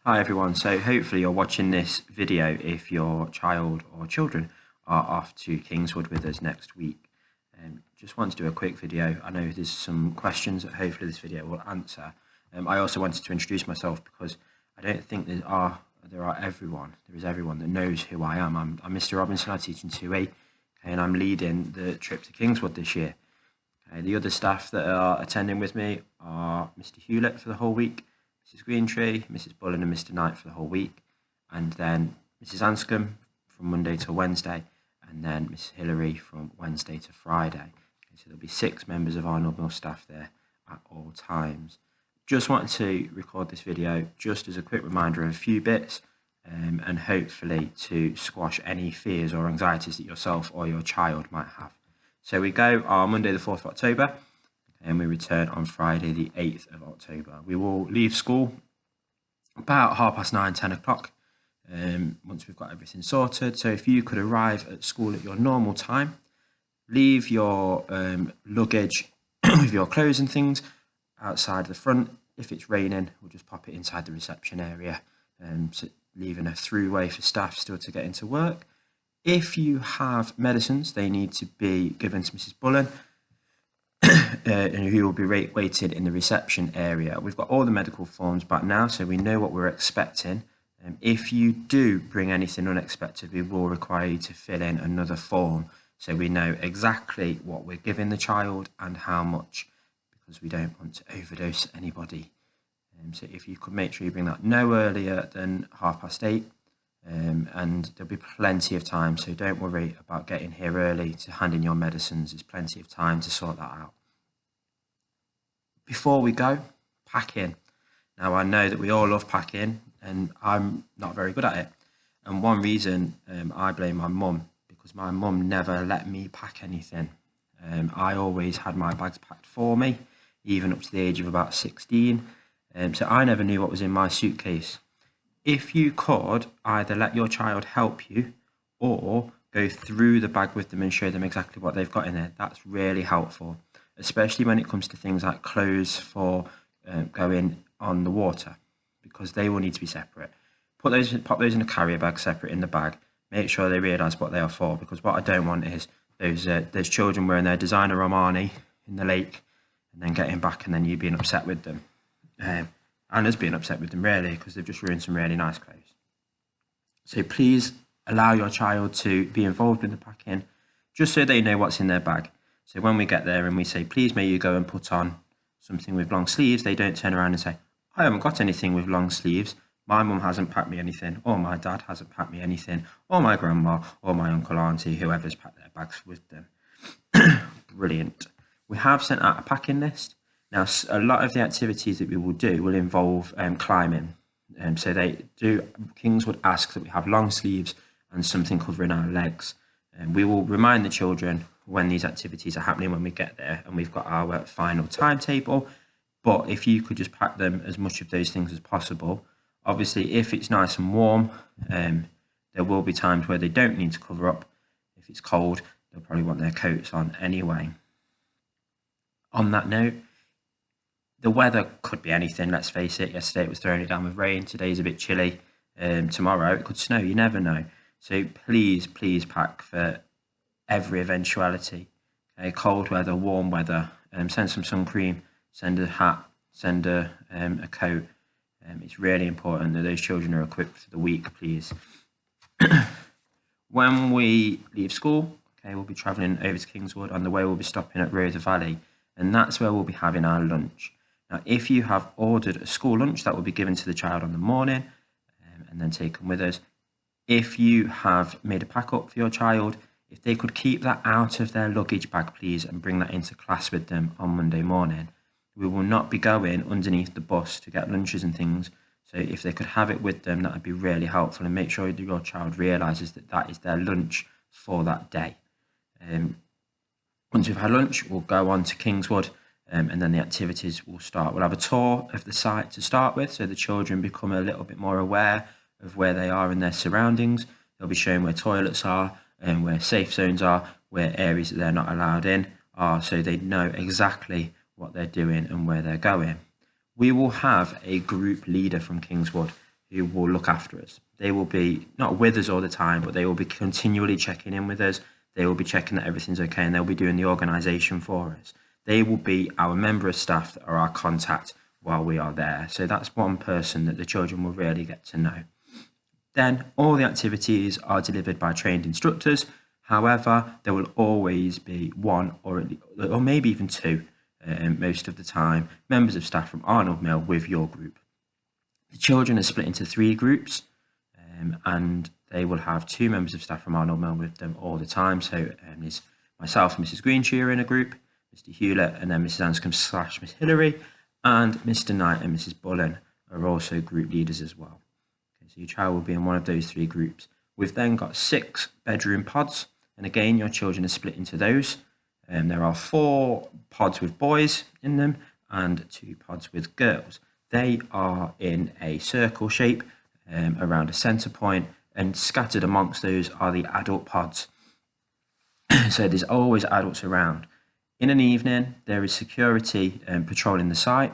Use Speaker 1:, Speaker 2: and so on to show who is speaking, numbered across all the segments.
Speaker 1: Hi everyone, so hopefully you're watching this video if your child or children are off to Kingswood with us next week. Just want to do a quick video. I know there's some questions that hopefully this video will answer. I also wanted to introduce myself because I don't think there is everyone that knows who I am. I'm Mr. Robinson, I teach in 2A, and I'm leading the trip to Kingswood this year. The other staff that are attending with me are Mr. Hewlett for the whole week, Mrs. Greentree, Mrs. Bullen and Mr. Knight for the whole week, and then Mrs. Anscombe from Monday to Wednesday, and then Mrs. Hillary from Wednesday to Friday. Okay, so there'll be 6 members of our normal staff there at all times. Just wanted to record this video just as a quick reminder of a few bits and hopefully to squash any fears or anxieties that yourself or your child might have. So we go on Monday the 4th of October and we return on Friday the 8th of October. We will leave school about 9:30, 10 o'clock once we've got everything sorted. So if you could arrive at school at your normal time, leave your luggage with your clothes and things outside the front. If it's raining, we'll just pop it inside the reception area, so leaving a throughway for staff still to get into work. If you have medicines, they need to be given to Mrs. Bullen, who will be waiting in the reception area. We've got all the medical forms back now, so we know what we're expecting. If you do bring anything unexpected, we will require you to fill in another form so we know exactly what we're giving the child and how much, because we don't want to overdose anybody. So if you could make sure you bring that no earlier than 8:30, and there'll be plenty of time, so don't worry about getting here early to hand in your medicines. There's plenty of time to sort that out. Before we go, packing. Now I know that we all love packing and I'm not very good at it, and one reason I blame my mum, because my mum never let me pack anything. I always had my bags packed for me, even up to the age of about 16, so I never knew what was in my suitcase. If you could either let your child help you or go through the bag with them and show them exactly what they've got in there, that's really helpful, especially when it comes to things like clothes for going on the water, because they will need to be separate. Pop those in a carrier bag separate in the bag. Make sure they realise what they are for, because what I don't want is those children wearing their designer Armani in the lake and then getting back and then you being upset with them. And us being upset with them really, because they've just ruined some really nice clothes. So please allow your child to be involved in the packing, just so they know what's in their bag. So when we get there and we say, please may you go and put on something with long sleeves, they don't turn around and say, I haven't got anything with long sleeves. My mum hasn't packed me anything, or my dad hasn't packed me anything, or my grandma, or my uncle, auntie, whoever's packed their bags with them. Brilliant. We have sent out a packing list. Now, a lot of the activities that we will do will involve climbing. So Kingswood asks that we have long sleeves and something covering our legs. We will remind the children when these activities are happening when we get there, and we've got our final timetable. But if you could just pack them as much of those things as possible. Obviously, if it's nice and warm, there will be times where they don't need to cover up. If it's cold, they'll probably want their coats on anyway. On that note, the weather could be anything, let's face it. Yesterday it was throwing it down with rain. Today's a bit chilly. Tomorrow it could snow, you never know. So please pack for every eventuality. Okay, cold weather, warm weather. Send some sun cream, send a hat, send a coat. It's really important that those children are equipped for the week, please. When we leave school, okay, we'll be travelling over to Kingswood. On the way we'll be stopping at Rother Valley, and that's where we'll be having our lunch. Now, if you have ordered a school lunch, that will be given to the child on the morning and then taken with us. If you have made a pack up for your child, if they could keep that out of their luggage bag, please, and bring that into class with them on Monday morning. We will not be going underneath the bus to get lunches and things. So if they could have it with them, that would be really helpful, and make sure that your child realises that that is their lunch for that day. Once we've had lunch, we'll go on to Kingswood. And then the activities will start. We'll have a tour of the site to start with, so the children become a little bit more aware of where they are in their surroundings. They'll be shown where toilets are and where safe zones are, where areas that they're not allowed in are, so they know exactly what they're doing and where they're going. We will have a group leader from Kingswood who will look after us. They will be not with us all the time, but they will be continually checking in with us. They will be checking that everything's okay, and they'll be doing the organisation for us. They will be our member of staff that are our contact while we are there. So that's one person that the children will really get to know. Then all the activities are delivered by trained instructors. However, there will always be one or maybe even two, most of the time, members of staff from Arnold Mill with your group. The children are split into 3 groups, and they will have 2 members of staff from Arnold Mill with them all the time. So there's myself and Mrs. Greenshire in a group, Mr. Hewlett, and then Mrs. Anscombe / Miss Hillary, and Mr. Knight and Mrs. Bullen are also group leaders as well. Okay, so your child will be in one of those 3 groups. We've then got 6 bedroom pods, and again, your children are split into those. There are 4 pods with boys in them and 2 pods with girls. They are in a circle shape around a centre point, and scattered amongst those are the adult pods. So there's always adults around. In an evening, there is security patrolling the site.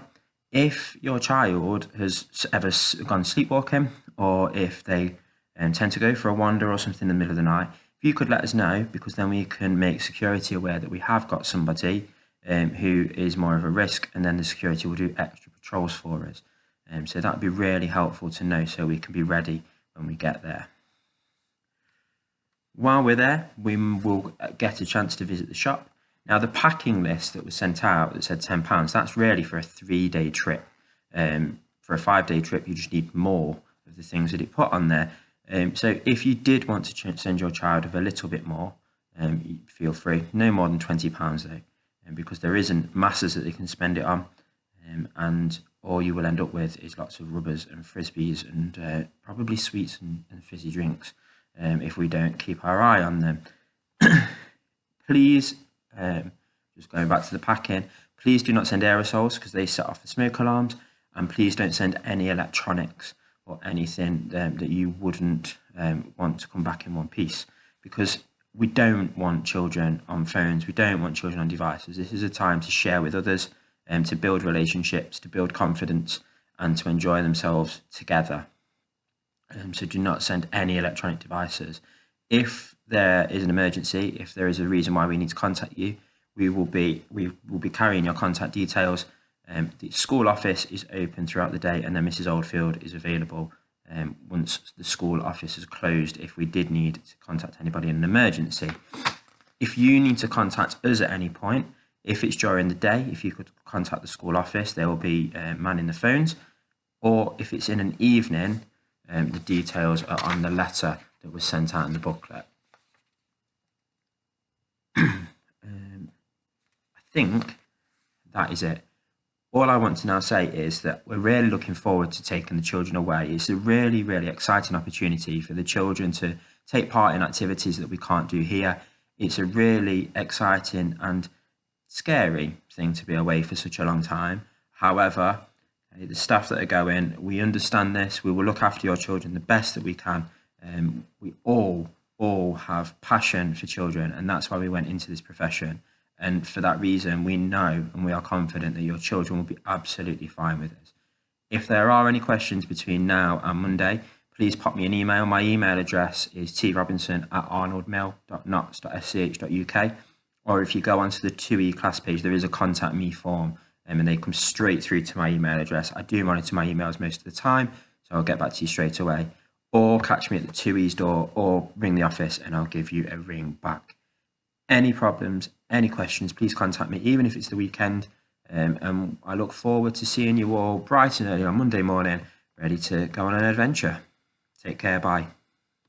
Speaker 1: If your child has ever gone sleepwalking, or if they tend to go for a wander or something in the middle of the night, if you could let us know, because then we can make security aware that we have got somebody who is more of a risk, and then the security will do extra patrols for us. So that would be really helpful to know, so we can be ready when we get there. While we're there, we will get a chance to visit the shop. Now, the packing list that was sent out that said £10, that's really for a 3-day trip. For a 5-day trip, you just need more of the things that it put on there. So if you did want to send your child with a little bit more, feel free. No more than £20 though, because there isn't masses that they can spend it on, and all you will end up with is lots of rubbers and frisbees and probably sweets and fizzy drinks if we don't keep our eye on them. Please, just going back to the packing, please do not send aerosols because they set off the smoke alarms, and please don't send any electronics or anything that you wouldn't want to come back in one piece, because we don't want children on phones, we don't want children on devices. This is a time to share with others, to build relationships, to build confidence, and to enjoy themselves together. So do not send any electronic devices. If there is an emergency, if there is a reason why we need to contact you, we will be carrying your contact details. The school office is open throughout the day, and then Mrs. Oldfield is available once the school office is closed if we did need to contact anybody in an emergency. If you need to contact us at any point, if it's during the day, if you could contact the school office, there will be manning the phones. Or if it's in an evening, the details are on the letter that was sent out in the booklet. I think that is it. All I want to now say is that we're really looking forward to taking the children away. It's a really, really exciting opportunity for the children to take part in activities that we can't do here. It's a really exciting and scary thing to be away for such a long time. However, the staff that are going, we understand this. We will look after your children the best that we can. We all have passion for children, and that's why we went into this profession. And for that reason, we know and we are confident that your children will be absolutely fine with us. If there are any questions between now and Monday, please pop me an email. My email address is trobinson@arnoldmill.nots.sch.uk. Or if you go onto the 2E class page, there is a contact me form, and they come straight through to my email address. I do monitor my emails most of the time, so I'll get back to you straight away. Or catch me at the 2E's door, or ring the office and I'll give you a ring back. Any problems, any questions, please contact me, even if it's the weekend. And I look forward to seeing you all bright and early on Monday morning, ready to go on an adventure. Take care, bye.